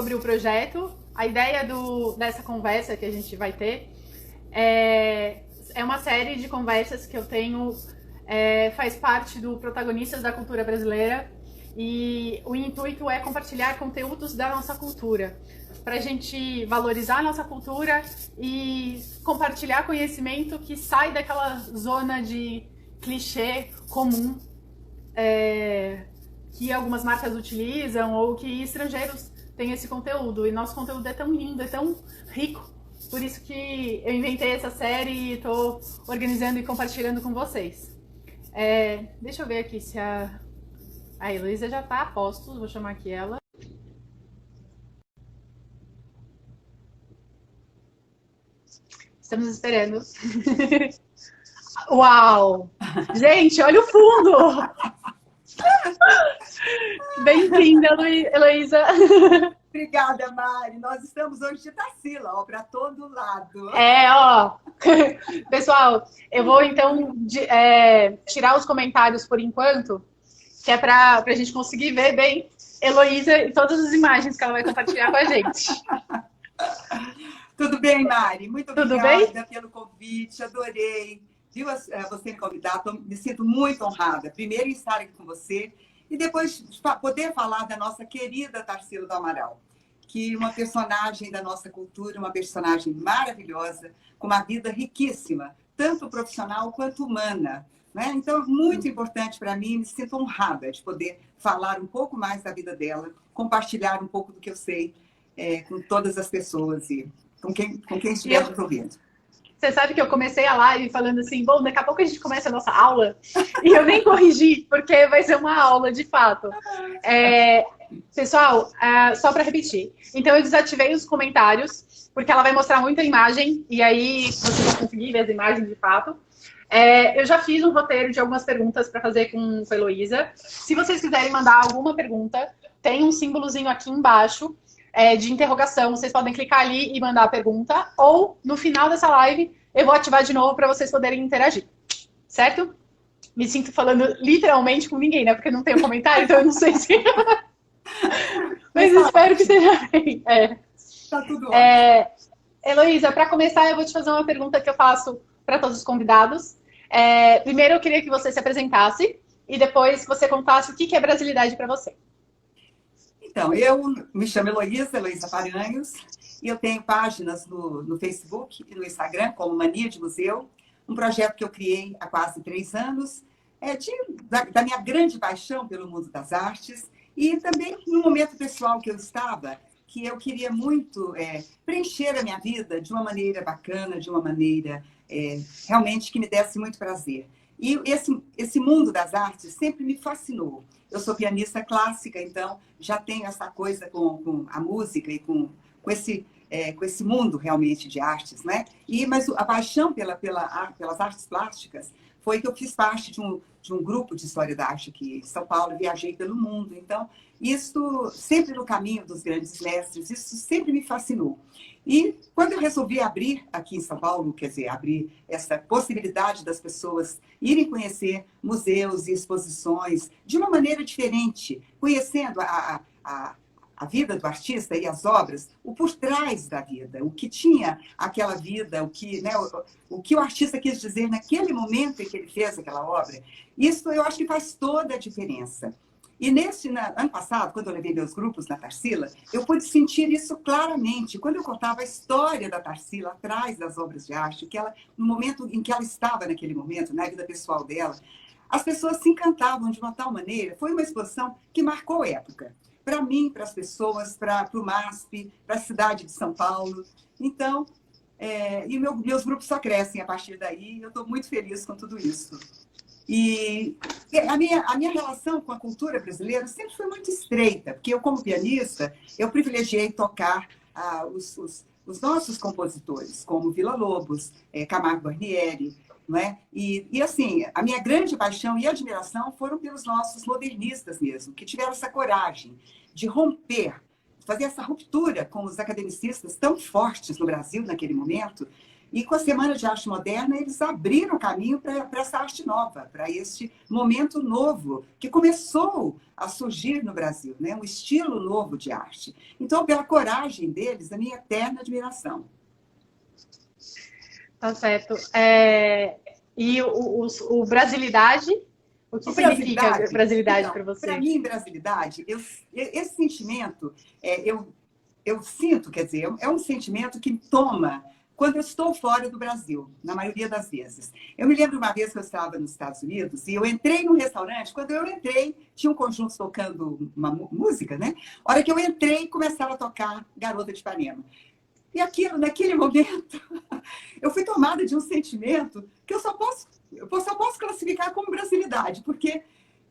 sobre o projeto. A ideia dessa conversa que a gente vai ter é uma série de conversas que eu tenho, faz parte do Protagonistas da Cultura Brasileira, e o intuito é compartilhar conteúdos da nossa cultura, para a gente valorizar a nossa cultura e compartilhar conhecimento que sai daquela zona de clichê comum que algumas marcas utilizam ou que estrangeiros têm esse conteúdo. E nosso conteúdo é tão lindo, é tão rico. Por isso que eu inventei essa série e estou organizando e compartilhando com vocês. Deixa eu ver aqui se a Heloísa já está a postos. Vou chamar aqui ela. Estamos esperando. Uau! Gente, olha o fundo! Bem-vinda, Heloísa. Obrigada, Mari. Nós estamos hoje de Tarsila, ó, para todo lado. Pessoal, eu vou então tirar os comentários por enquanto, que é para a gente conseguir ver bem Heloísa e todas as imagens que ela vai compartilhar com a gente. Tudo bem, Mari? Muito Tudo obrigada bem? pelo convite, adorei. Viu você me convidar, me sinto muito honrada. Primeiro em estar aqui com você e depois poder falar da nossa querida Tarsila do Amaral, que é uma personagem da nossa cultura, uma personagem maravilhosa, com uma vida riquíssima, tanto profissional quanto humana. Né? Então, muito importante para mim, me sinto honrada de poder falar um pouco mais da vida dela, compartilhar um pouco do que eu sei com todas as pessoas e com quem estiver nos ouvindo. Você sabe que eu comecei a live falando assim, bom, daqui a pouco a gente começa a nossa aula, e eu nem corrigi, porque vai ser uma aula de fato. Pessoal, só para repetir, então eu desativei os comentários, porque ela vai mostrar muita imagem, e aí vocês vão conseguir ver as imagens de fato. Eu já fiz um roteiro de algumas perguntas para fazer com a Heloísa. Se vocês quiserem mandar alguma pergunta, tem um símbolozinho aqui embaixo, de interrogação, vocês podem clicar ali e mandar a pergunta, ou no final dessa live eu vou ativar de novo para vocês poderem interagir, certo? Me sinto falando literalmente com ninguém, né? Porque não tem comentário, então eu não sei se... Mas espero que seja bem. Tá tudo ótimo. Heloísa, para começar, eu vou te fazer uma pergunta que eu faço para todos os convidados. Primeiro, eu queria que você se apresentasse e depois você contasse o que é brasilidade para você. Então, eu me chamo Heloísa Paranhos, e eu tenho páginas no Facebook e no Instagram, como Mania de Museu, um projeto que eu criei há quase 3 anos, da minha grande paixão pelo mundo das artes, e também no momento pessoal que eu estava, que eu queria muito preencher a minha vida de uma maneira bacana, de uma maneira realmente que me desse muito prazer. E esse mundo das artes sempre me fascinou. Eu sou pianista clássica, então já tenho essa coisa com a música e com esse mundo realmente de artes, né? Mas a paixão pelas artes plásticas foi que eu fiz parte de um grupo de história da arte aqui em São Paulo, viajei pelo mundo. Então, isso sempre no caminho dos grandes mestres, isso sempre me fascinou. E quando eu resolvi abrir aqui em São Paulo, quer dizer, abrir essa possibilidade das pessoas irem conhecer museus e exposições de uma maneira diferente, conhecendo a vida do artista e as obras, o por trás da vida, o que tinha aquela vida, o que o artista quis dizer naquele momento em que ele fez aquela obra, isso eu acho que faz toda a diferença. E ano passado, quando eu levei meus grupos na Tarsila, eu pude sentir isso claramente. Quando eu contava a história da Tarsila atrás das obras de arte, no momento em que ela estava naquele momento, na vida pessoal dela, as pessoas se encantavam de uma tal maneira. Foi uma exposição que marcou a época. Para mim, para as pessoas, para o MASP, para a cidade de São Paulo. Então, meus grupos só crescem a partir daí. Eu estou muito feliz com tudo isso. E a minha relação com a cultura brasileira sempre foi muito estreita, porque eu, como pianista, eu privilegiei tocar os nossos compositores, como Villa-Lobos, Camargo Guarnieri, não é? E assim, a minha grande paixão e admiração foram pelos nossos modernistas mesmo, que tiveram essa coragem de romper, fazer essa ruptura com os academicistas tão fortes no Brasil naquele momento, E com a Semana de Arte Moderna, eles abriram caminho para essa arte nova, para este momento novo, que começou a surgir no Brasil, né? Um estilo novo de arte. Então, pela coragem deles, a minha eterna admiração. Tá certo. E o brasilidade, o que significa brasilidade para você? Para mim, brasilidade, esse sentimento, eu sinto, quer dizer, é um sentimento que me toma quando eu estou fora do Brasil, na maioria das vezes. Eu me lembro uma vez que eu estava nos Estados Unidos e eu entrei num restaurante. Quando eu entrei, tinha um conjunto tocando uma música, né? A hora que eu entrei, começava a tocar Garota de Ipanema. E aquilo, naquele momento, eu fui tomada de um sentimento que eu só posso classificar como brasilidade, porque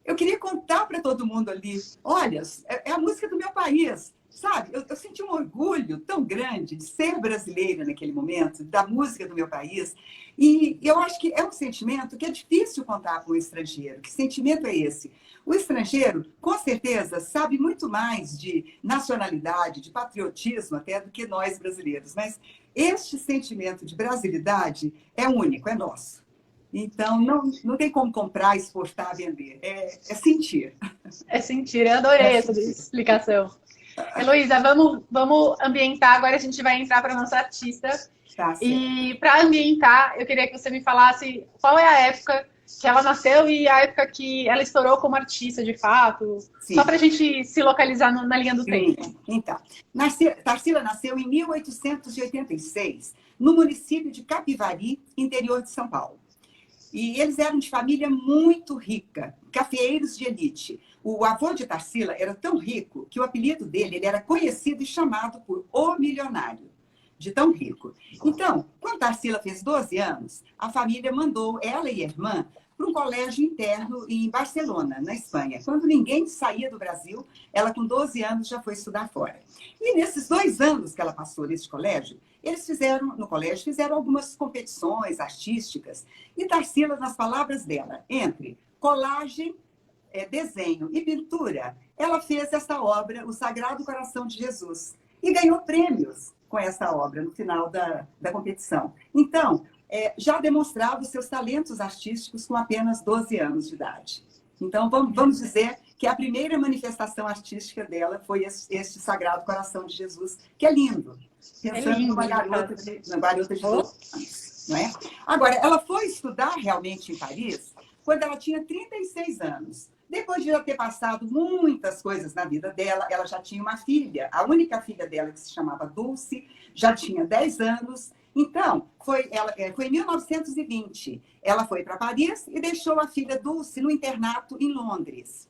eu queria contar para todo mundo ali, olha, é a música do meu país, sabe? Eu senti um orgulho tão grande de ser brasileira naquele momento, da música do meu país, e eu acho que é um sentimento que é difícil contar para um estrangeiro. Que sentimento é esse? O estrangeiro, com certeza, sabe muito mais de nacionalidade, de patriotismo até do que nós brasileiros, mas este sentimento de brasilidade é único, é nosso. Então, não tem como comprar, exportar, vender. É sentir. É sentir. Eu adorei essa explicação. Heloísa, vamos ambientar. Agora a gente vai entrar para a nossa artista. Tá, e para ambientar, eu queria que você me falasse qual é a época que ela nasceu e a época que ela estourou como artista, de fato. Sim. Só para a gente se localizar na linha do tempo. Então, Tarsila nasceu em 1886, no município de Capivari, interior de São Paulo. E eles eram de família muito rica, cafeeiros de elite. O avô de Tarsila era tão rico que o apelido dele ele era conhecido e chamado por O Milionário, de tão rico. Então, quando Tarsila fez 12 anos, a família mandou ela e a irmã para um colégio interno em Barcelona, na Espanha. Quando ninguém saía do Brasil, ela com 12 anos já foi estudar fora. E nesses 2 anos que ela passou nesse colégio, eles fizeram algumas competições artísticas. E Tarsila, nas palavras dela, entre colagem, desenho e pintura, ela fez essa obra, O Sagrado Coração de Jesus, e ganhou prêmios com essa obra no final da competição. Então, já demonstrava os seus talentos artísticos com apenas 12 anos de idade. Então, vamos dizer que a primeira manifestação artística dela foi este Sagrado Coração de Jesus, que é lindo. Pensando numa garota de 12 anos. Não é? Agora, ela foi estudar realmente em Paris quando ela tinha 36 anos. Depois de ela ter passado muitas coisas na vida dela, ela já tinha uma filha, a única filha dela, que se chamava Dulce, já tinha 10 anos. Então, foi em 1920. Ela foi para Paris e deixou a filha Dulce no internato em Londres.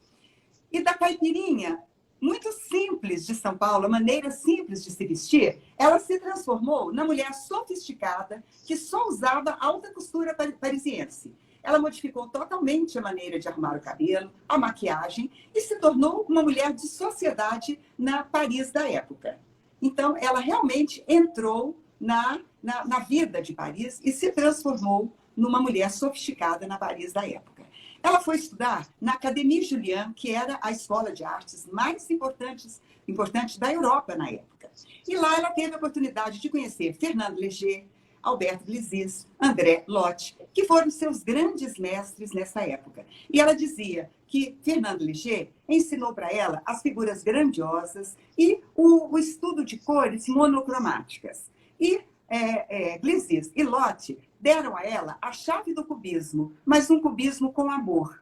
E da caipirinha, muito simples de São Paulo, a maneira simples de se vestir, ela se transformou na mulher sofisticada que só usava alta costura parisiense. Ela modificou totalmente a maneira de arrumar o cabelo, a maquiagem, e se tornou uma mulher de sociedade na Paris da época. Então, ela realmente entrou na vida de Paris e se transformou numa mulher sofisticada na Paris da época. Ela foi estudar na Académie Julian, que era a escola de artes mais importante da Europa na época. E lá ela teve a oportunidade de conhecer Fernando Léger, Alberto Gleizes, André Lotz, que foram seus grandes mestres nessa época. E ela dizia que Fernando Léger ensinou para ela as figuras grandiosas e o estudo de cores monocromáticas. E Gleizes e Lotz deram a ela a chave do cubismo, mas um cubismo com amor.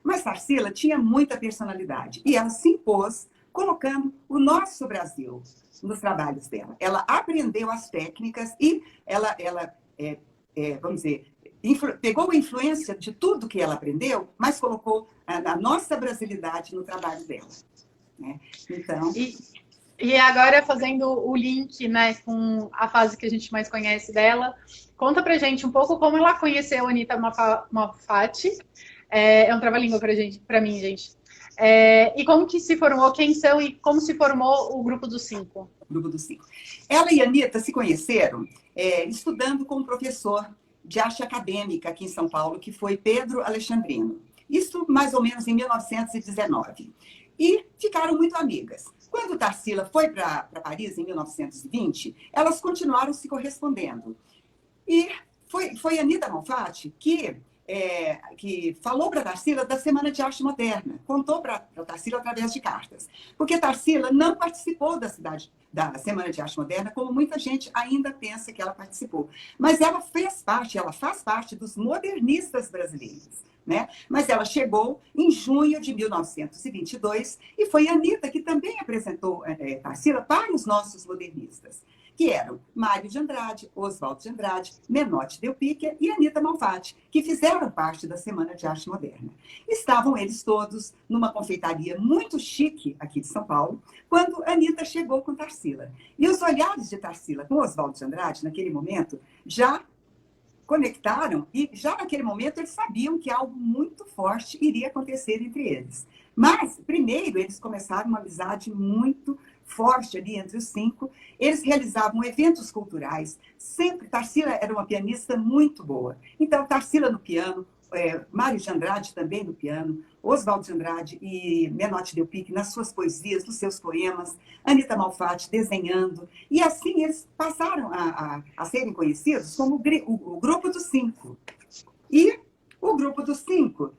Mas Tarsila tinha muita personalidade e ela se impôs colocando o nosso Brasil nos trabalhos dela. Ela aprendeu as técnicas e ela vamos dizer, pegou a influência de tudo que ela aprendeu, mas colocou a nossa brasilidade no trabalho dela. Né? Então... E agora, fazendo o link, né, com a fase que a gente mais conhece dela, conta pra gente um pouco como ela conheceu a Anitta Malfatti. É um trava-língua pra mim, gente. E como que se formou, quem são e como se formou o Grupo dos Cinco? O Grupo dos Cinco. Ela e a Anitta se conheceram estudando com um professor de arte acadêmica aqui em São Paulo, que foi Pedro Alexandrino. Isso mais ou menos em 1919. E ficaram muito amigas. Quando Tarsila foi para Paris, em 1920, elas continuaram se correspondendo. E foi a Anita Malfatti que falou para a Tarsila da Semana de Arte Moderna, contou para a Tarsila através de cartas. Porque Tarsila não participou da Semana de Arte Moderna, como muita gente ainda pensa que ela participou. Mas ela faz parte dos modernistas brasileiros. Né? Mas ela chegou em junho de 1922 e foi a Anita que também apresentou Tarsila para os nossos modernistas, que eram Mário de Andrade, Oswaldo de Andrade, Menotti Del Picchia e Anita Malfatti, que fizeram parte da Semana de Arte Moderna. Estavam eles todos numa confeitaria muito chique aqui de São Paulo, quando Anita chegou com Tarsila. E os olhares de Tarsila com Oswaldo de Andrade, naquele momento, já conectaram e já naquele momento eles sabiam que algo muito forte iria acontecer entre eles. Mas, primeiro, eles começaram uma amizade muito forte ali entre os 5. Eles realizavam eventos culturais. Sempre, Tarsila era uma pianista muito boa. Então, Tarsila no piano, Mário de Andrade também no piano, Oswaldo de Andrade e Menotti Del Picchia nas suas poesias, nos seus poemas, Anita Malfatti desenhando. E assim eles passaram a serem conhecidos como o Grupo dos 5. E o Grupo dos 5,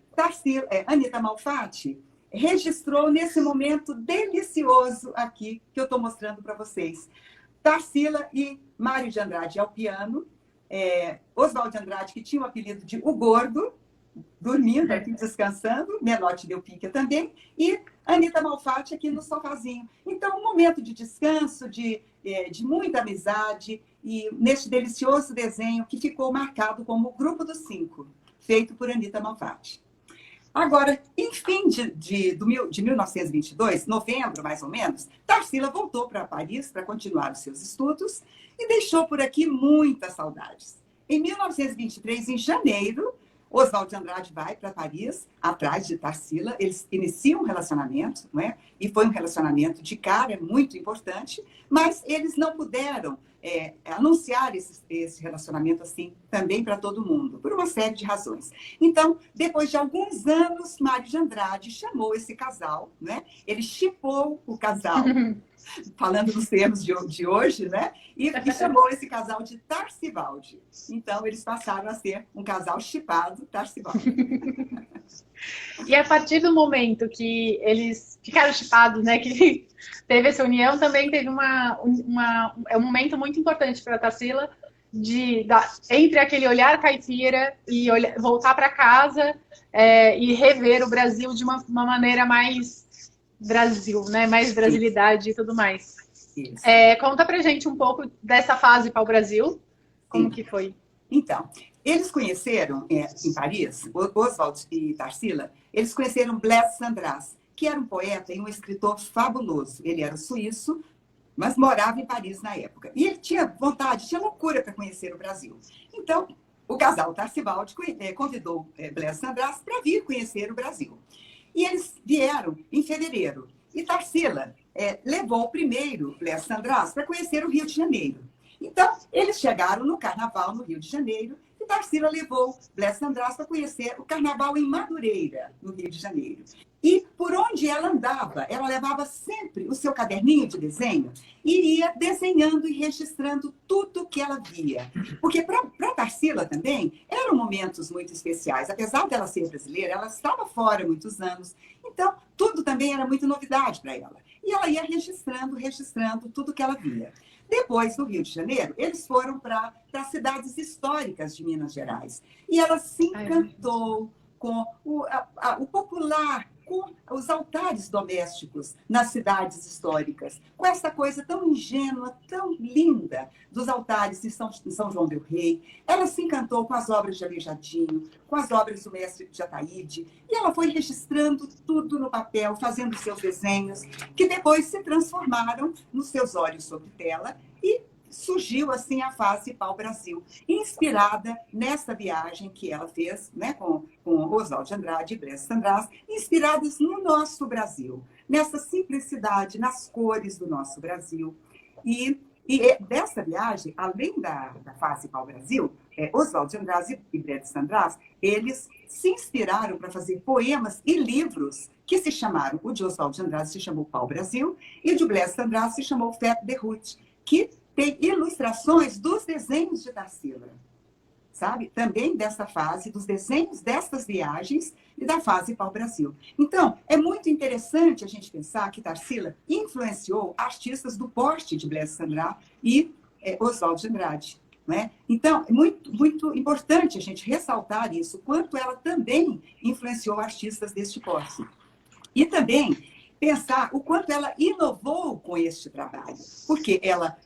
Anita Malfatti, registrou nesse momento delicioso aqui, que eu estou mostrando para vocês. Tarsila e Mário de Andrade ao piano, Oswaldo de Andrade, que tinha o apelido de O Gordo, dormindo aqui, descansando, Menotti Del Picchia também, e Anita Malfatti aqui no sofazinho. Então, um momento de descanso, de muita amizade, e neste delicioso desenho que ficou marcado como o Grupo dos 5, feito por Anita Malfatti. Agora, em fim de 1922, novembro mais ou menos, Tarsila voltou para Paris para continuar os seus estudos e deixou por aqui muitas saudades. Em 1923, em janeiro, Oswaldo de Andrade vai para Paris, atrás de Tarsila, eles iniciam um relacionamento, não é? E foi um relacionamento de cara muito importante, mas eles não puderam anunciar esse relacionamento assim também para todo mundo, por uma série de razões. Então, depois de alguns anos, Mário de Andrade chamou esse casal, né? Ele shippou o casal, falando nos termos de hoje, né? E chamou esse casal de Tarsivaldi. Então, eles passaram a ser um casal shippado, Tarsivaldi. E a partir do momento que eles ficaram shippados, né? Que teve essa união, também teve um momento muito importante para a Tarsila entre aquele olhar caipira e voltar para casa e rever o Brasil de uma maneira mais Brasil, né? Mais brasilidade e tudo mais. Conta pra gente um pouco dessa fase para o Brasil. Como que foi? Então, eles conheceram em Paris, Oswaldo e Tarsila, eles conheceram Blaise Cendrars, que era um poeta e um escritor fabuloso. Ele era suíço, mas morava em Paris na época. E ele tinha vontade, tinha loucura para conhecer o Brasil. Então, o casal Tarsivaldi convidou Blaise Cendrars para vir conhecer o Brasil. E eles vieram em fevereiro. E Tarsila levou primeiro Blaise Cendrars para conhecer o Rio de Janeiro. Então, eles chegaram no Carnaval, no Rio de Janeiro, e Tarsila levou Blaise Cendrars para conhecer o Carnaval em Madureira, no Rio de Janeiro. E por onde ela andava, ela levava sempre o seu caderninho de desenho e ia desenhando e registrando tudo que ela via. Porque para Tarsila também eram momentos muito especiais. Apesar dela ser brasileira, ela estava fora há muitos anos. Então, tudo também era muito novidade para ela. E ela ia registrando tudo que ela via. Depois, no Rio de Janeiro, eles foram para as cidades históricas de Minas Gerais. E ela se encantou com o popular, com os altares domésticos nas cidades históricas, com essa coisa tão ingênua, tão linda dos altares em São João del Rei. Ela se encantou com as obras de Aleijadinho, com as obras do mestre de Ataíde, e ela foi registrando tudo no papel, fazendo seus desenhos, que depois se transformaram nos seus olhos sobre tela e surgiu assim a fase Pau-Brasil, inspirada nessa viagem que ela fez, né, com Oswaldo de Andrade e Blaise Cendrars, inspiradas no nosso Brasil, nessa simplicidade, nas cores do nosso Brasil. E dessa viagem, além da fase Pau-Brasil, Oswaldo de Andrade e Blaise Cendrars, eles se inspiraram para fazer poemas e livros que se chamaram, o de Oswaldo de Andrade se chamou Pau-Brasil e o de Blaise Cendrars se chamou Fête de Route, que tem ilustrações dos desenhos de Tarsila. sabe? Também dessa fase, dos desenhos destas viagens e da fase pau-brasil. Então, é muito interessante a gente pensar que Tarsila influenciou artistas do porte de Blaise Cendrars e Oswald de Andrade. Não é? Então, é muito importante a gente ressaltar isso, quanto ela também influenciou artistas deste porte. E também pensar o quanto ela inovou com este trabalho, porque ela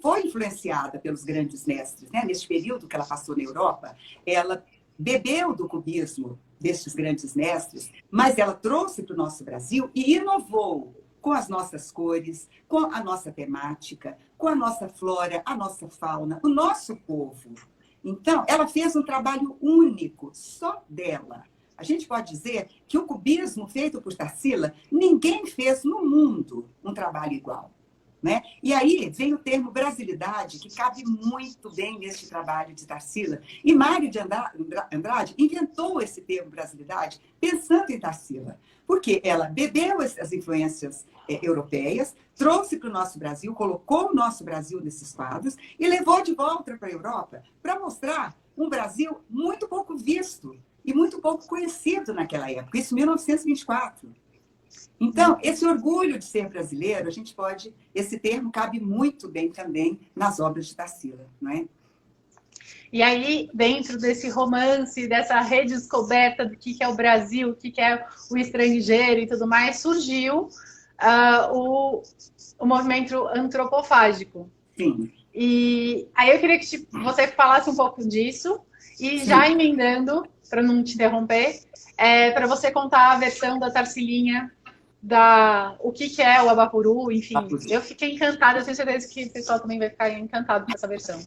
foi influenciada pelos grandes mestres, né? Neste período que ela passou na Europa, ela bebeu do cubismo destes grandes mestres, mas ela trouxe para o nosso Brasil e inovou com as nossas cores, com a nossa temática, com a nossa flora, a nossa fauna, o nosso povo. Então, ela fez um trabalho único, só dela. A gente pode dizer que o cubismo feito por Tarsila, ninguém fez no mundo um trabalho igual. Né? E aí vem o termo brasilidade, que cabe muito bem neste trabalho de Tarsila. E Mário de Andrade inventou esse termo brasilidade pensando em Tarsila, porque ela bebeu as influências europeias, trouxe para o nosso Brasil, colocou o nosso Brasil nesses quadros e levou de volta para a Europa para mostrar um Brasil muito pouco visto e muito pouco conhecido naquela época, isso em 1924. Então, esse orgulho de ser brasileiro, esse termo cabe muito bem também nas obras de Tarsila, não é? E aí, dentro desse romance, dessa redescoberta do que é o Brasil, o que é o estrangeiro e tudo mais, surgiu o movimento antropofágico. Sim. E aí eu queria que você falasse um pouco disso e Sim. Já emendando, para não te interromper, para você contar a versão da Tarsilinha, o que é o Abapuru, enfim. Eu fiquei encantada, eu tenho certeza que o pessoal também vai ficar encantado com essa versão.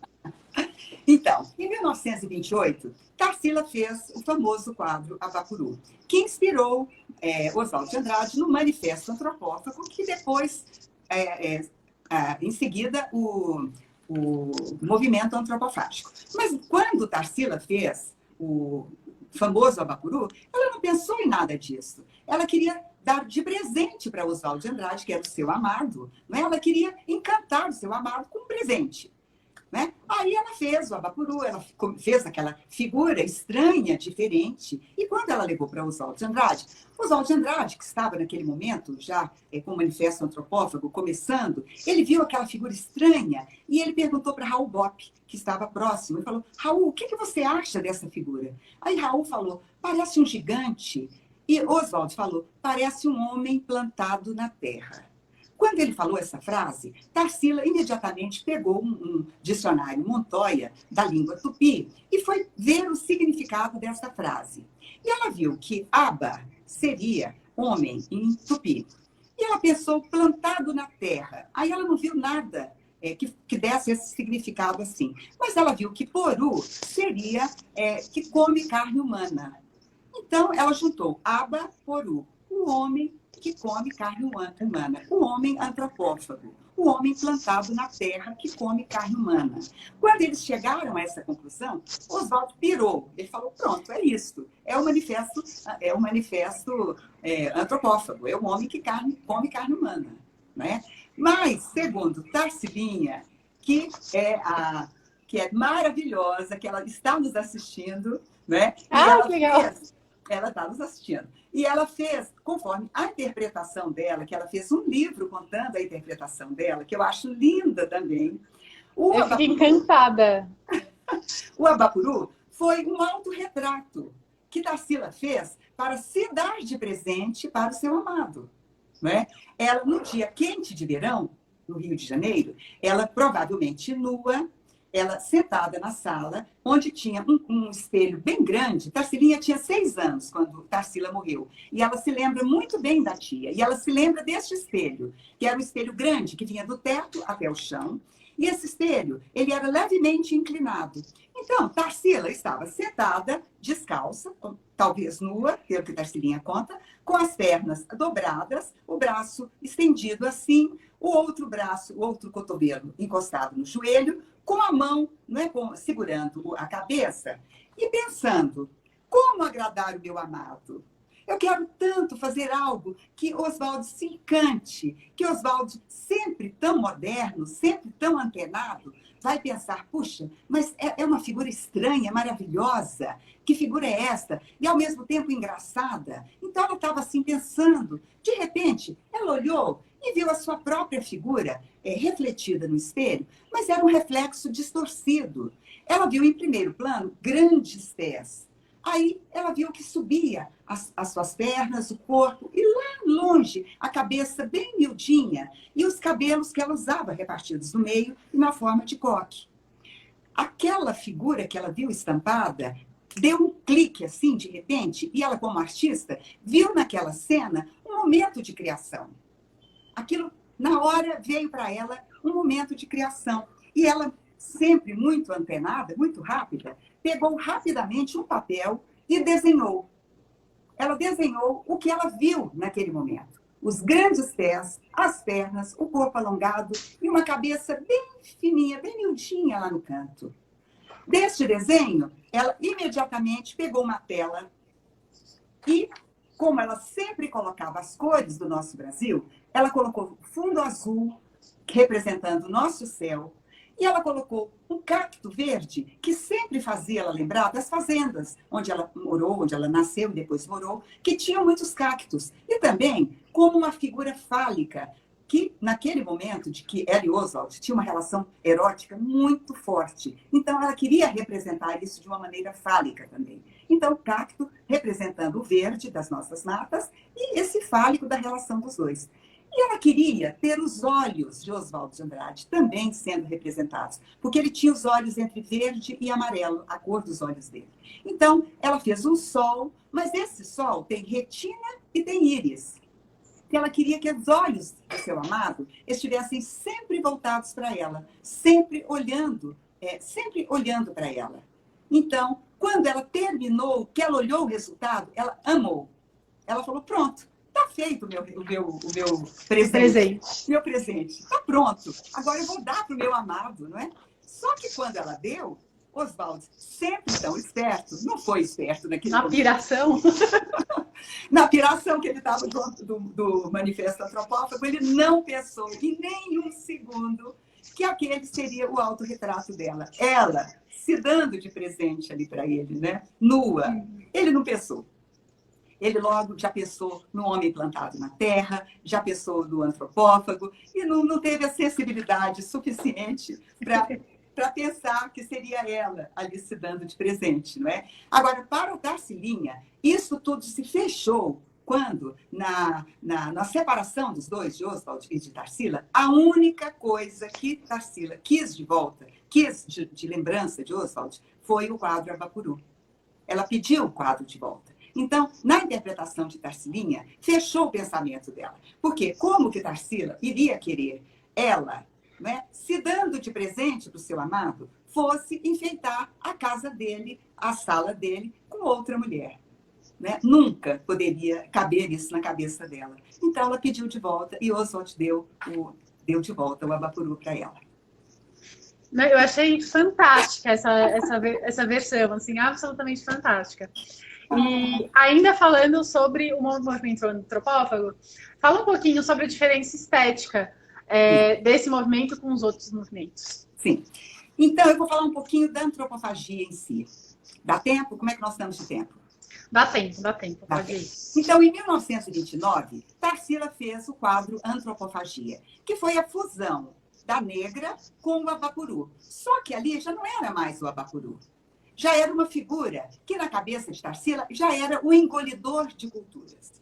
Então, em 1928, Tarsila fez o famoso quadro Abapuru, que inspirou Oswald de Andrade no Manifesto Antropófago, que depois, em seguida, o movimento antropofágico. Mas quando Tarsila fez o famoso Abapuru, ela não pensou em nada disso. Ela queria dar de presente para Oswald de Andrade, que era o seu amado. Né? Ela queria encantar o seu amado com um presente. Né? Aí ela fez o Abapuru, ela fez aquela figura estranha, diferente. E quando ela levou para Oswald de Andrade, que estava naquele momento, já com o Manifesto Antropófago começando, ele viu aquela figura estranha e ele perguntou para Raul Bopp, que estava próximo, e falou: Raul, o que você acha dessa figura? Aí Raul falou: parece um gigante. E Oswald falou: parece um homem plantado na terra. Quando ele falou essa frase, Tarsila imediatamente pegou um dicionário Montoya da língua tupi e foi ver o significado dessa frase. E ela viu que Aba seria homem em tupi. E ela pensou plantado na terra. Aí ela não viu nada que desse esse significado assim. Mas ela viu que Poru seria que come carne humana. Então, ela juntou Aba, Poru, o homem que come carne humana, o homem antropófago, o homem plantado na terra que come carne humana. Quando eles chegaram a essa conclusão, Oswald pirou. Ele falou: pronto, é isso. É o manifesto antropófago, é o homem que come carne humana. Né? Mas, segundo Tarsilinha, que é maravilhosa, que ela está nos assistindo, né? Que legal! Ela está nos assistindo. E ela fez, conforme a interpretação dela, que ela fez um livro contando a interpretação dela, que eu acho linda também. Eu fiquei encantada. O Abapuru foi um autorretrato que Tarsila fez para se dar de presente para o seu amado. Né? Ela, no dia quente de verão, no Rio de Janeiro, ela provavelmente nua, ela sentada na sala, onde tinha um espelho bem grande. Tarsilinha tinha 6 anos quando Tarsila morreu. E ela se lembra muito bem da tia. E ela se lembra deste espelho, que era um espelho grande, que vinha do teto até o chão. E esse espelho, ele era levemente inclinado. Então, Tarsila estava sentada, descalça, talvez nua, pelo que Tarsilinha conta, com as pernas dobradas, o braço estendido assim, o outro braço, o outro cotovelo encostado no joelho, com a mão, segurando a cabeça e pensando: como agradar o meu amado? Eu quero tanto fazer algo que Oswald se encante, que Oswald, sempre tão moderno, sempre tão antenado, vai pensar, puxa, mas é uma figura estranha, maravilhosa. Que figura é esta? E, ao mesmo tempo, engraçada. Então, ela estava assim pensando. De repente, ela olhou e viu a sua própria figura refletida no espelho, mas era um reflexo distorcido. Ela viu, em primeiro plano, grandes pés. Aí, ela viu que subia as suas pernas, o corpo, e lá longe, a cabeça bem miudinha, e os cabelos que ela usava repartidos no meio e na forma de coque. Aquela figura que ela viu estampada deu um clique assim, de repente, e ela, como artista, viu naquela cena um momento de criação. Aquilo, na hora, veio para ela um momento de criação. E ela, sempre muito antenada, muito rápida, pegou rapidamente um papel e desenhou. Ela desenhou o que ela viu naquele momento. Os grandes pés, as pernas, o corpo alongado e uma cabeça bem fininha, bem miudinha lá no canto. Deste desenho, ela imediatamente pegou uma tela e, como ela sempre colocava as cores do nosso Brasil, ela colocou fundo azul, representando o nosso céu, e ela colocou um cacto verde, que sempre fazia ela lembrar das fazendas, onde ela morou, onde ela nasceu e depois morou, que tinham muitos cactos. E também como uma figura fálica, que naquele momento de que ela e Oswald tinham uma relação erótica muito forte. Então, ela queria representar isso de uma maneira fálica também. Então, o cacto representando o verde das nossas matas e esse fálico da relação dos dois. E ela queria ter os olhos de Oswald de Andrade também sendo representados, porque ele tinha os olhos entre verde e amarelo, a cor dos olhos dele. Então, ela fez um sol, mas esse sol tem retina e tem íris. Que ela queria que os olhos do seu amado estivessem sempre voltados para ela, sempre olhando para ela. Então, quando ela terminou, que ela olhou o resultado, ela amou. Ela falou, pronto, está feito o meu presente. Meu presente, está pronto. Agora eu vou dar para o meu amado, não é? Só que quando ela deu, Oswald, sempre tão esperto, não foi esperto naquele momento. Na piração? Na piração que ele estava do Manifesto Antropófago, ele não pensou em nenhum segundo que aquele seria o autorretrato dela. Ela se dando de presente ali para ele, né? Nua. Ele não pensou. Ele logo já pensou no homem plantado na terra, já pensou no antropófago, e não teve a sensibilidade suficiente para pensar que seria ela ali se dando de presente, não é? Agora, para o Tarsilinha, isso tudo se fechou quando, na separação dos dois, de Oswald e de Tarsila, a única coisa que Tarsila quis de volta, quis de lembrança de Oswald, foi o quadro Abapuru. Ela pediu o quadro de volta. Então, na interpretação de Tarsilinha, fechou o pensamento dela. Porque como que Tarsila iria querer ela, né, se dando de presente para o seu amado, fosse enfeitar a casa dele, a sala dele, com outra mulher? Né? Nunca poderia caber isso na cabeça dela. Então, ela pediu de volta e Oswald deu de volta o Abapuru para ela. Eu achei fantástica essa versão, assim, absolutamente fantástica. E ainda falando sobre o movimento antropófago, fala um pouquinho sobre a diferença estética desse movimento com os outros movimentos. Sim. Então, eu vou falar um pouquinho da antropofagia em si. Dá tempo? Como é que nós estamos de tempo? Dá tempo, pode ir. Então, em 1929, Tarsila fez o quadro Antropofagia, que foi a fusão da negra com o Abapuru. Só que ali já não era mais o Abapuru. Já era uma figura que, na cabeça de Tarsila, já era o engolidor de culturas.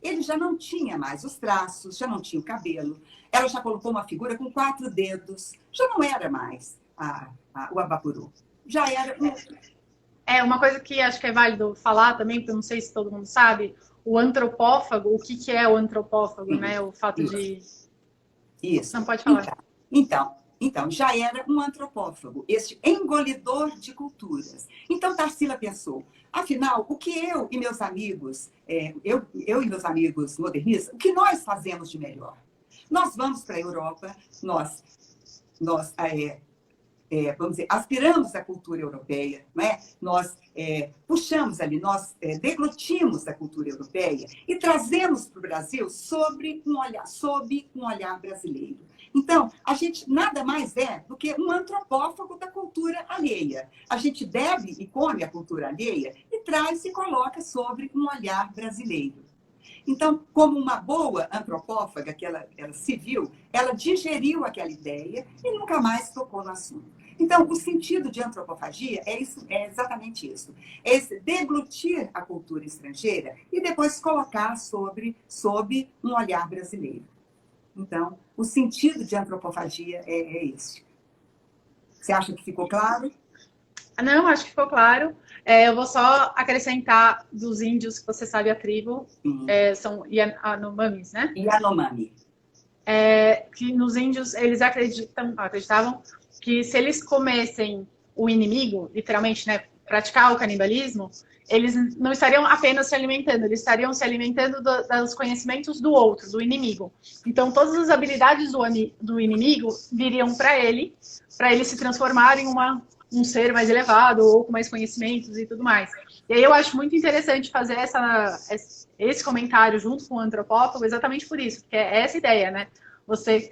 Ele já não tinha mais os traços, já não tinha o cabelo. Ela já colocou uma figura com 4 dedos. Já não era mais o Abapuru. Já era uma coisa que acho que é válido falar também, porque eu não sei se todo mundo sabe, o antropófago, o que é o antropófago, né? O fato de... Isso. Não pode falar. Então, já era um antropófago, este engolidor de culturas. Então, Tarsila pensou, afinal, o que eu e meus amigos, eu e meus amigos modernistas, o que nós fazemos de melhor? Nós vamos para a Europa, nós vamos dizer, aspiramos à cultura europeia, não é? Nós puxamos ali, nós deglutimos a cultura europeia e trazemos para o Brasil sob um olhar brasileiro. Então, a gente nada mais é do que um antropófago da cultura alheia. A gente bebe e come a cultura alheia e traz e coloca sobre um olhar brasileiro. Então, como uma boa antropófaga que ela se viu, ela digeriu aquela ideia e nunca mais tocou no assunto. Então, o sentido de antropofagia é exatamente isso. É esse deglutir a cultura estrangeira e depois colocar sob um olhar brasileiro. Então, o sentido de antropofagia é esse. Você acha que ficou claro? Não, acho que ficou claro. Eu vou só acrescentar dos índios, que você sabe a tribo, são Yanomamis, né? Yanomami. Que nos índios, eles acreditavam que se eles comessem o inimigo, literalmente, né, praticar o canibalismo, eles não estariam apenas se alimentando, eles estariam se alimentando dos conhecimentos do outro, do inimigo. Então, todas as habilidades do inimigo viriam para ele se transformar em um ser mais elevado ou com mais conhecimentos e tudo mais. E aí eu acho muito interessante fazer esse comentário junto com o antropófago exatamente por isso, porque é essa ideia, né? Você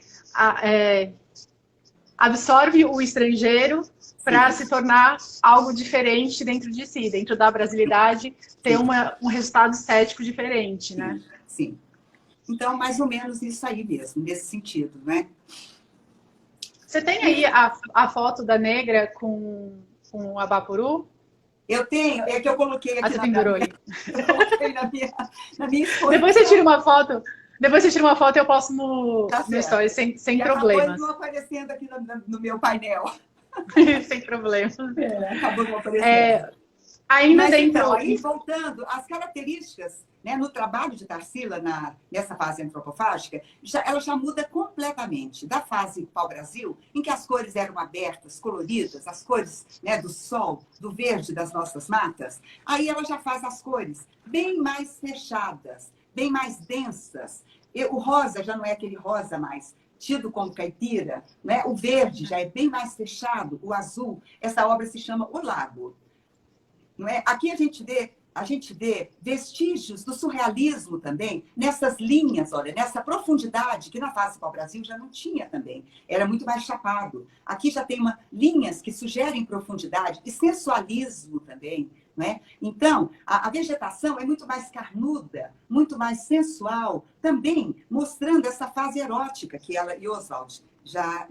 absorve o estrangeiro para se tornar algo diferente dentro de si, dentro da brasilidade, ter um resultado estético diferente, né? Sim. Então, mais ou menos isso aí mesmo, nesse sentido, né? Você tem aí a foto da negra com o Abapuru? Eu tenho, é que eu coloquei aqui você pendurou ali. Eu coloquei na minha exposição. Depois você tira uma foto e eu posto no story, sem problemas. Acabou não aparecendo aqui no meu painel. Sem problemas. Acabou não aparecendo. Ainda Mas, dentro... então, aí voltando, as características, né, no trabalho de Tarsila, nessa fase antropofágica, ela já muda completamente da fase pau-brasil, em que as cores eram abertas, coloridas, as cores, né, do sol, do verde das nossas matas. Aí ela já faz as cores bem mais fechadas, bem mais densas. O rosa já não é aquele rosa mais tido como caipira, né? O verde já é bem mais fechado, o azul. Essa obra se chama O Lago. Não é? Aqui a gente vê vestígios do surrealismo também, nessas linhas, olha, nessa profundidade que na fase pau-brasil já não tinha também. Era muito mais chapado. Aqui já tem linhas que sugerem profundidade e sensualismo também. Não é? Então, a vegetação é muito mais carnuda, muito mais sensual, também mostrando essa fase erótica que ela e Oswald já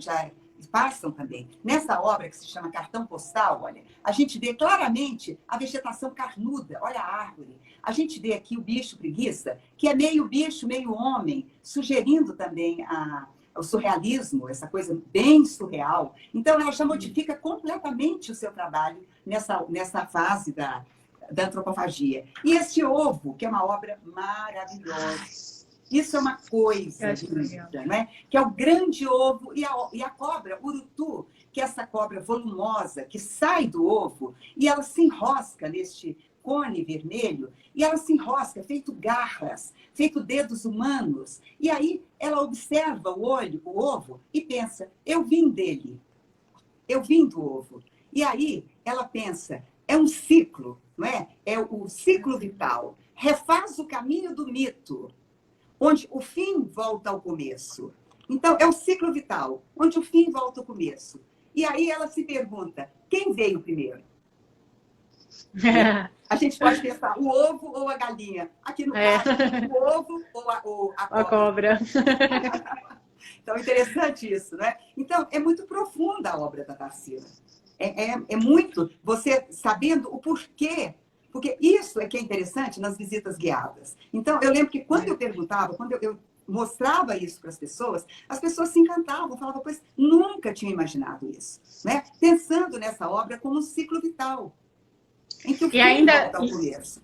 passam também. Nessa obra que se chama Cartão Postal, olha, a gente vê claramente a vegetação carnuda, olha a árvore. A gente vê aqui o bicho preguiça, que é meio bicho, meio homem, sugerindo também o surrealismo, essa coisa bem surreal. Então, ela já modifica completamente o seu trabalho nessa fase da antropofagia. E esse ovo, que é uma obra maravilhosa. Isso é uma coisa linda, né? Que é o grande ovo e a cobra, urutu, que é essa cobra volumosa que sai do ovo e ela se enrosca neste cone vermelho e ela se enrosca, feito garras, feito dedos humanos. E aí ela observa o ovo e pensa, eu vim dele, eu vim do ovo. E aí ela pensa, é um ciclo, não é? É o ciclo vital. Refaz o caminho do mito, onde o fim volta ao começo. Então, é um ciclo vital, onde o fim volta ao começo. E aí ela se pergunta, quem veio primeiro? A gente pode pensar, o ovo ou a galinha? Aqui no caso, o ovo ou a cobra. Então, é interessante isso, né? Então, é muito profunda a obra da Tarsila. É muito você sabendo o porquê. Porque isso é que é interessante nas visitas guiadas. Então, eu lembro que quando eu perguntava, quando eu mostrava isso para as pessoas se encantavam, falavam, pois nunca tinha imaginado isso. Né? Pensando nessa obra como um ciclo vital. Em que o fim volta ao começo.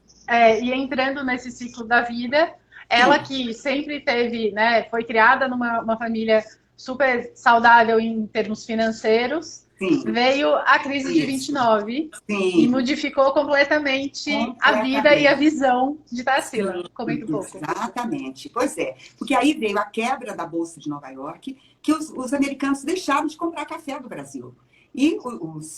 E entrando nesse ciclo da vida, ela que sempre teve, né, foi criada numa família super saudável em termos financeiros, veio a crise de 29 e modificou completamente a vida e a visão de Tarsila. Comenta um pouco. Exatamente. Pois é. Porque aí veio a quebra da Bolsa de Nova York, que os americanos deixaram de comprar café do Brasil. E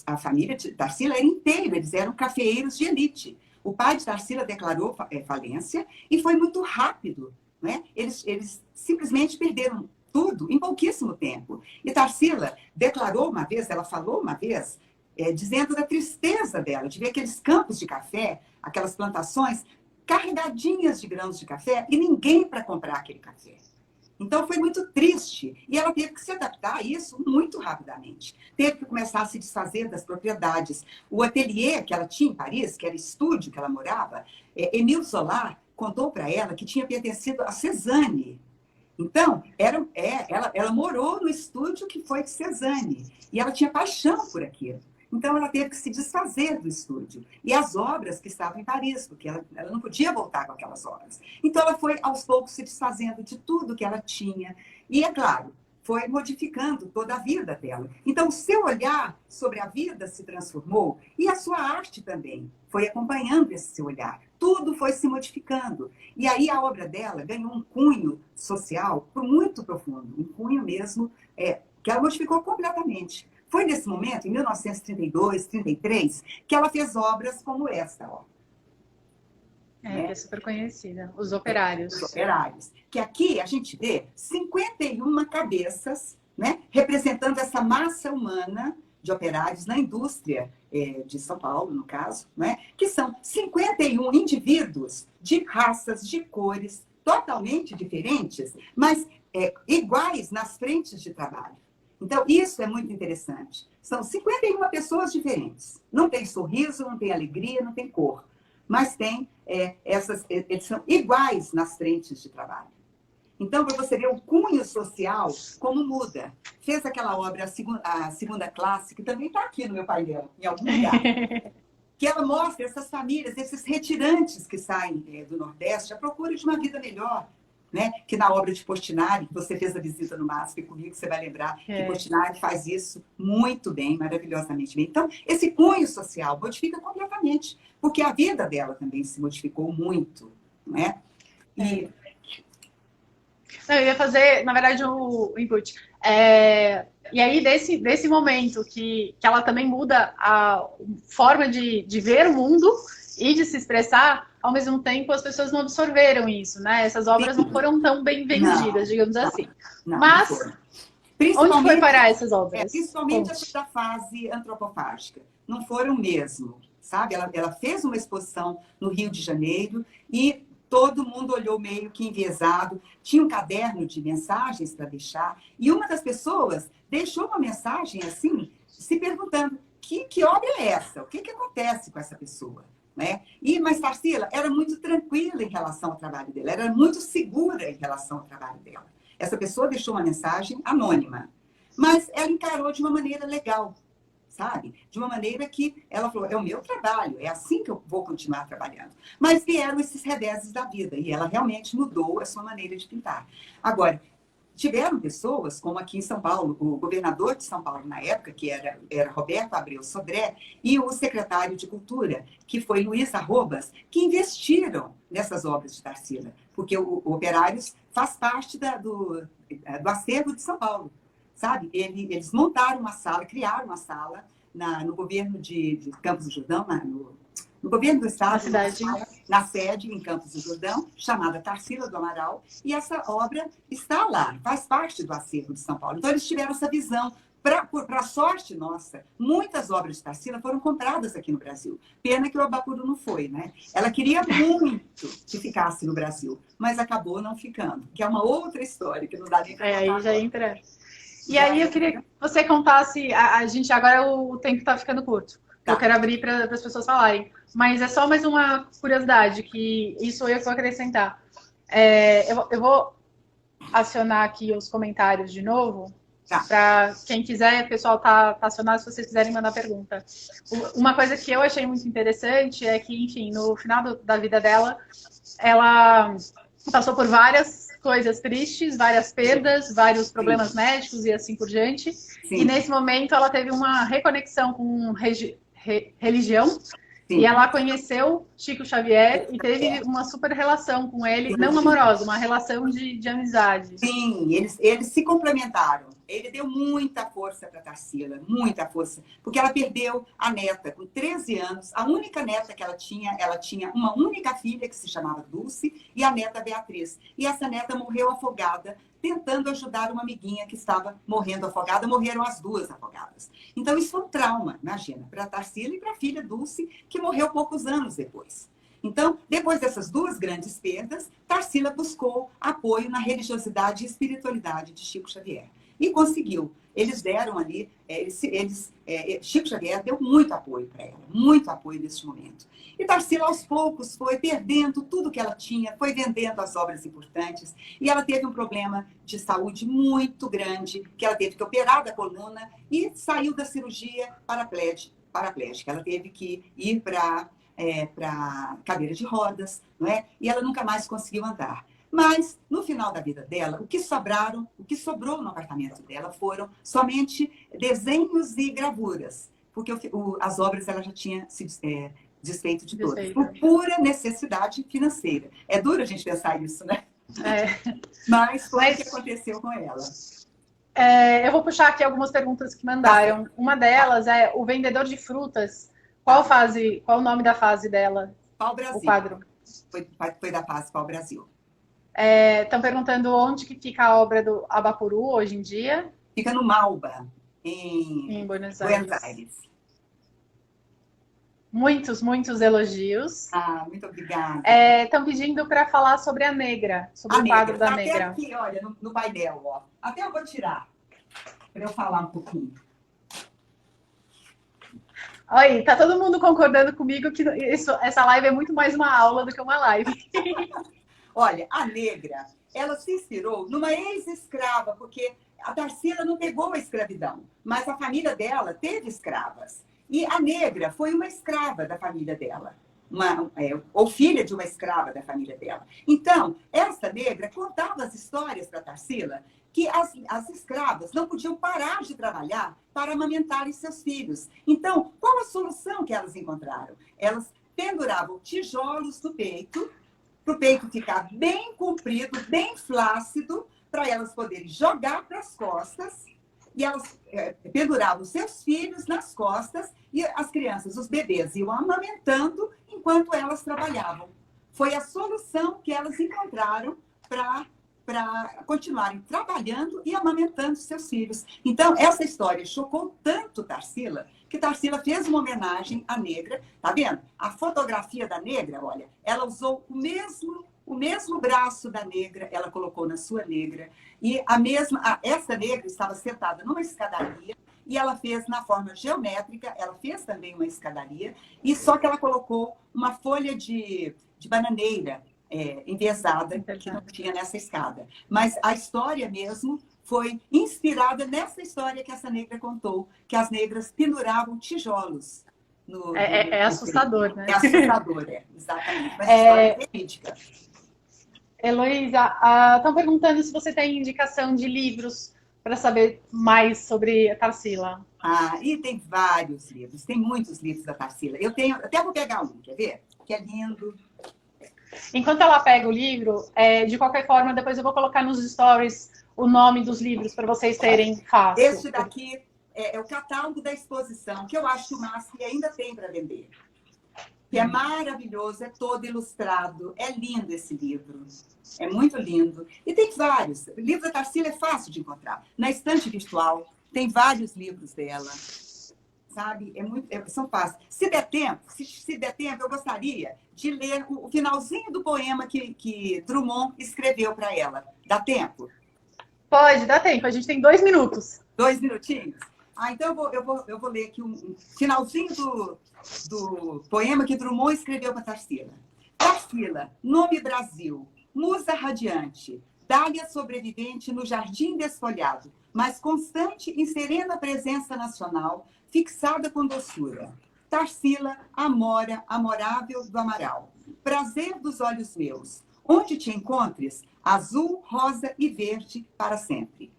a família de Tarsila era inteira, eles eram cafeeiros de elite. O pai de Tarsila declarou falência e foi muito rápido, né? Eles simplesmente perderam tudo em pouquíssimo tempo. E Tarsila declarou uma vez, ela falou uma vez, dizendo da tristeza dela, de ver aqueles campos de café, aquelas plantações carregadinhas de grãos de café e ninguém para comprar aquele café. Então, foi muito triste. E ela teve que se adaptar a isso muito rapidamente. Teve que começar a se desfazer das propriedades. O ateliê que ela tinha em Paris, que era estúdio que ela morava, Émile Zola contou para ela que tinha pertencido a Cézanne. Então, ela morou no estúdio que foi de Cézanne. E ela tinha paixão por aquilo. Então, ela teve que se desfazer do estúdio. E as obras que estavam em Paris, porque ela não podia voltar com aquelas obras. Então, ela foi, aos poucos, se desfazendo de tudo que ela tinha. E, é claro, foi modificando toda a vida dela. Então, o seu olhar sobre a vida se transformou e a sua arte também foi acompanhando esse seu olhar. Tudo foi se modificando. E aí, a obra dela ganhou um cunho social muito profundo. Um cunho mesmo que ela modificou completamente. Foi nesse momento, em 1932, 33, que ela fez obras como esta, ó. Que é super conhecida. Os Operários. Os Operários. Que aqui a gente vê 51 cabeças, né, representando essa massa humana de operários na indústria de São Paulo, no caso, né, que são 51 indivíduos de raças, de cores, totalmente diferentes, mas iguais nas frentes de trabalho. Então, isso é muito interessante. São 51 pessoas diferentes. Não tem sorriso, não tem alegria, não tem cor. Mas tem eles são iguais nas frentes de trabalho. Então, para você ver o cunho social, como muda. Fez aquela obra, a segunda classe, que também está aqui no meu painel, em algum lugar. Que ela mostra essas famílias, esses retirantes que saem do Nordeste à procura de uma vida melhor. Né? Que na obra de Portinari, que você fez a visita no MASP comigo, você vai lembrar que Portinari faz isso muito bem, maravilhosamente bem. Então, esse cunho social modifica completamente, porque a vida dela também se modificou muito. Né? Eu ia fazer, na verdade, o input. E aí, desse momento que ela também muda a forma de ver o mundo e de se expressar, ao mesmo tempo as pessoas não absorveram isso, né? Essas obras não foram tão bem vendidas, digamos assim. Mas, onde foi parar essas obras? Principalmente da fase antropofágica. Não foram mesmo, sabe? Ela fez uma exposição no Rio de Janeiro e todo mundo olhou meio que enviesado. Tinha um caderno de mensagens para deixar e uma das pessoas deixou uma mensagem assim, se perguntando que obra é essa? O que acontece com essa pessoa? Né? Mas Tarsila era muito tranquila em relação ao trabalho dela, era muito segura em relação ao trabalho dela. Essa pessoa deixou uma mensagem anônima, mas ela encarou de uma maneira legal, sabe? De uma maneira que ela falou, é o meu trabalho, é assim que eu vou continuar trabalhando. Mas vieram esses reveses da vida e ela realmente mudou a sua maneira de pintar. Agora, tiveram pessoas, como aqui em São Paulo, o governador de São Paulo na época, que era Roberto Abreu Sodré, e o secretário de Cultura, que foi Luiz Arrobas, que investiram nessas obras de Tarsila, porque o Operários faz parte do acervo de São Paulo, sabe? Eles montaram uma sala, criaram uma sala no governo de Campos do Jordão, no governo do estado, na sede em Campos do Jordão, chamada Tarsila do Amaral, e essa obra está lá, faz parte do acervo de São Paulo. Então, eles tiveram essa visão. Para sorte nossa, muitas obras de Tarsila foram compradas aqui no Brasil. Pena que o Abapuru não foi, né? Ela queria muito que ficasse no Brasil, mas acabou não ficando, que é uma outra história que não dá nem para contar. Aí já entra. E aí eu queria que você contasse, a gente agora o tempo está ficando curto. Eu quero abrir para as pessoas falarem. Mas é só mais uma curiosidade, que isso eu vou acrescentar. Eu vou acionar aqui os comentários de novo, para quem quiser, o pessoal tá acionado, se vocês quiserem mandar pergunta. Uma coisa que eu achei muito interessante é que, enfim, no final da vida dela, ela passou por várias coisas tristes, várias perdas, vários problemas médicos e assim por diante. Sim. E nesse momento ela teve uma reconexão com religião. Sim. E ela conheceu Chico Xavier e teve uma super relação com ele, não amorosa, uma relação de amizade. Sim, eles se complementaram. ele deu muita força para Tarsila, muita força, porque ela perdeu a neta com 13 anos, a única neta que ela tinha uma única filha que se chamava Dulce e a neta Beatriz. E essa neta morreu afogada, tentando ajudar uma amiguinha que estava morrendo afogada, morreram as duas afogadas. Então isso foi um trauma, imagina, para Tarsila e para a filha Dulce, que morreu poucos anos depois. Então, depois dessas duas grandes perdas, Tarsila buscou apoio na religiosidade e espiritualidade de Chico Xavier. E conseguiu. Eles deram ali, Chico Xavier deu muito apoio para ela, muito apoio nesse momento. E Tarsila, aos poucos, foi perdendo tudo que ela tinha, foi vendendo as obras importantes, e ela teve um problema de saúde muito grande, que ela teve que operar da coluna e saiu da cirurgia paraplégica. Ela teve que ir para cadeira de rodas, não é? E ela nunca mais conseguiu andar. Mas, no final da vida dela, o que sobrou no apartamento dela foram somente desenhos e gravuras, porque as obras ela já tinha se desfeito de todas, por pura necessidade financeira. É duro a gente pensar isso, né? Mas foi o que aconteceu com ela. Eu vou puxar aqui algumas perguntas que mandaram. Uma delas é o vendedor de frutas. Qual o nome da fase dela? Pau Brasil. O quadro. Foi da fase Pau Brasil. Estão perguntando onde que fica a obra do Abapuru hoje em dia. Fica no Malba, em Buenos Aires. Buenos Aires. Muitos elogios. Muito obrigada. Estão pedindo para falar sobre a Negra, sobre o quadro da Negra. Até aqui, olha, no painel, ó. Até eu vou tirar, para eu falar um pouquinho. Oi, tá todo mundo concordando comigo que essa live é muito mais uma aula do que uma live. Olha, a Negra, ela se inspirou numa ex-escrava, porque a Tarsila não pegou a escravidão, mas a família dela teve escravas. E a Negra foi uma escrava da família dela, ou filha de uma escrava da família dela. Então, essa Negra contava as histórias para Tarsila que as escravas não podiam parar de trabalhar para amamentarem seus filhos. Então, qual a solução que elas encontraram? Elas penduravam tijolos no peito, para o peito ficar bem comprido, bem flácido, para elas poderem jogar para as costas, e elas penduravam seus filhos nas costas, e as crianças, os bebês, iam amamentando enquanto elas trabalhavam. Foi a solução que elas encontraram para continuarem trabalhando e amamentando seus filhos. Então, essa história chocou tanto Tarsila, que Tarsila fez uma homenagem à Negra. Tá vendo? A fotografia da Negra, olha, ela usou o mesmo braço da Negra, ela colocou na sua Negra, e essa Negra estava sentada numa escadaria, e ela fez na forma geométrica, ela fez também uma escadaria, e só que ela colocou uma folha de bananeira, enviesada, que não tinha nessa escada. Mas a história mesmo foi inspirada nessa história que essa Negra contou, que as negras penduravam tijolos. É assustador, né? É assustador, exatamente. Mas a história é verídica. Heloísa, estão perguntando se você tem indicação de livros para saber mais sobre a Tarsila. E tem vários livros, tem muitos livros da Tarsila. Eu tenho, até vou pegar um, quer ver? Que é lindo. Enquanto ela pega o livro, de qualquer forma, depois eu vou colocar nos stories o nome dos livros para vocês terem fácil. Este daqui é o catálogo da exposição, que eu acho que o MASP ainda tem para vender. Que é maravilhoso, é todo ilustrado, é lindo esse livro. É muito lindo. E tem vários. O livro da Tarsila é fácil de encontrar. Na estante virtual, tem vários livros dela. Sabe? São fáceis. Se der tempo, eu gostaria de ler o finalzinho do poema que Drummond escreveu para ela. Dá tempo? Pode, dá tempo. A gente tem 2 minutos. 2 minutinhos? Então eu vou ler aqui um finalzinho do poema que Drummond escreveu para Tarsila. Tarsila, nome Brasil, musa radiante, dália sobrevivente no jardim desfolhado, mas constante em serena presença nacional, fixada com doçura. Tarsila, amora, amorável do Amaral, prazer dos olhos meus, onde te encontres, azul, rosa e verde para sempre.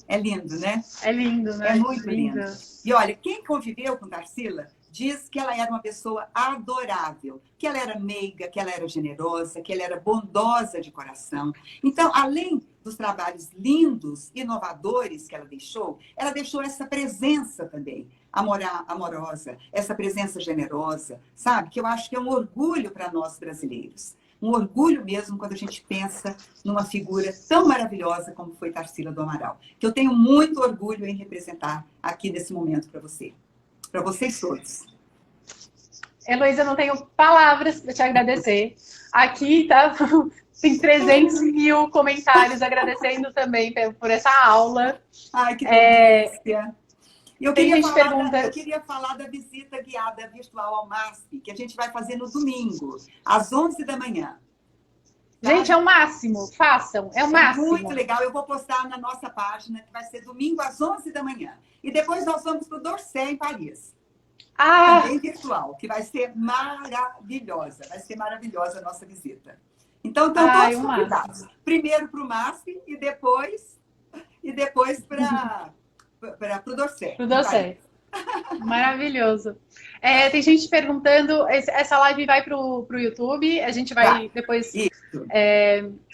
É lindo, né? É lindo, né? É muito lindo. E olha, quem conviveu com Tarsila diz que ela era uma pessoa adorável, que ela era meiga, que ela era generosa, que ela era bondosa de coração. Então, além dos trabalhos lindos, inovadores que ela deixou essa presença também amorosa, essa presença generosa, sabe? Que eu acho que é um orgulho para nós brasileiros. Um orgulho mesmo quando a gente pensa numa figura tão maravilhosa como foi Tarsila do Amaral, que eu tenho muito orgulho em representar aqui nesse momento para você. Para vocês todos. Heloísa, eu não tenho palavras para te agradecer. Aqui tá, tem 300 mil comentários agradecendo também por essa aula. Ai, que delícia! Eu eu queria falar da visita guiada virtual ao MASP, que a gente vai fazer no domingo, às 11 da manhã. Gente, é o máximo. Façam, é o máximo. Muito legal. Eu vou postar na nossa página, que vai ser domingo às 11 da manhã. E depois nós vamos para o Dorset, em Paris. Também virtual, que vai ser maravilhosa. Vai ser maravilhosa a nossa visita. Então, estão todos convidados. Primeiro para o MASP e depois para o Dorset. Para o Dorset. Maravilhoso. Tem gente perguntando, essa live vai para o YouTube, a gente vai depois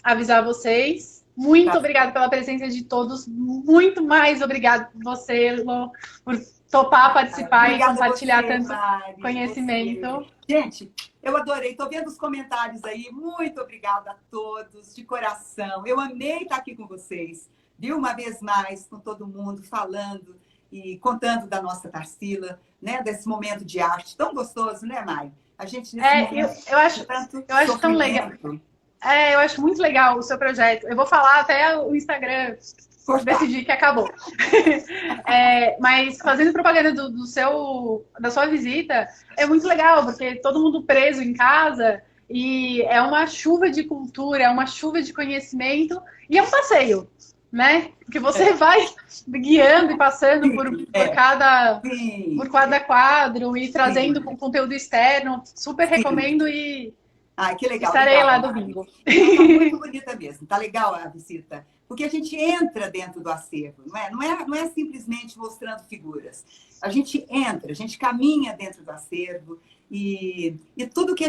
avisar vocês. Muito obrigada pela presença de todos. Muito mais obrigada você, Lô, por topar participar e compartilhar tanto conhecimento. Gente, eu adorei. Estou vendo os comentários aí. Muito obrigada a todos, de coração. Eu amei estar aqui com vocês. Viu? Uma vez mais, com todo mundo, falando e contando da nossa Tarsila, né? Desse momento de arte tão gostoso, né, Mari? A gente eu acho tão legal. Eu acho muito legal o seu projeto. Eu vou falar até o Instagram decidir que acabou. Mas fazendo propaganda da sua visita, é muito legal, porque todo mundo preso em casa e é uma chuva de cultura, é uma chuva de conhecimento e é um passeio, né? Porque você vai guiando e passando por cada quadro e trazendo conteúdo externo. Super recomendo e que legal. Estarei lá domingo. Muito bonita mesmo. Tá legal a visita. Porque a gente entra dentro do acervo, não é? Não é simplesmente mostrando figuras. A gente entra, a gente caminha dentro do acervo e tudo que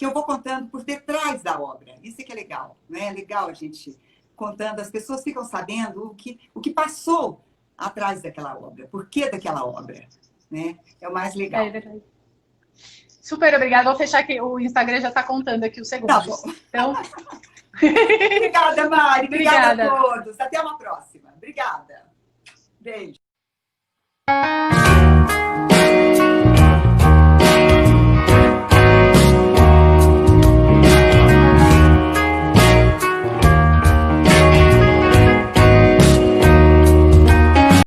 eu vou contando por detrás da obra. Isso é que é legal, né? É legal a gente contando, as pessoas ficam sabendo o que passou atrás daquela obra, por que daquela obra, né? É o mais legal. É verdade. Super obrigada. Vou fechar aqui. O Instagram já está contando aqui os segundos. Tá bom. Então... Obrigada, Mari. Obrigada a todos. Até uma próxima. Obrigada. Beijo.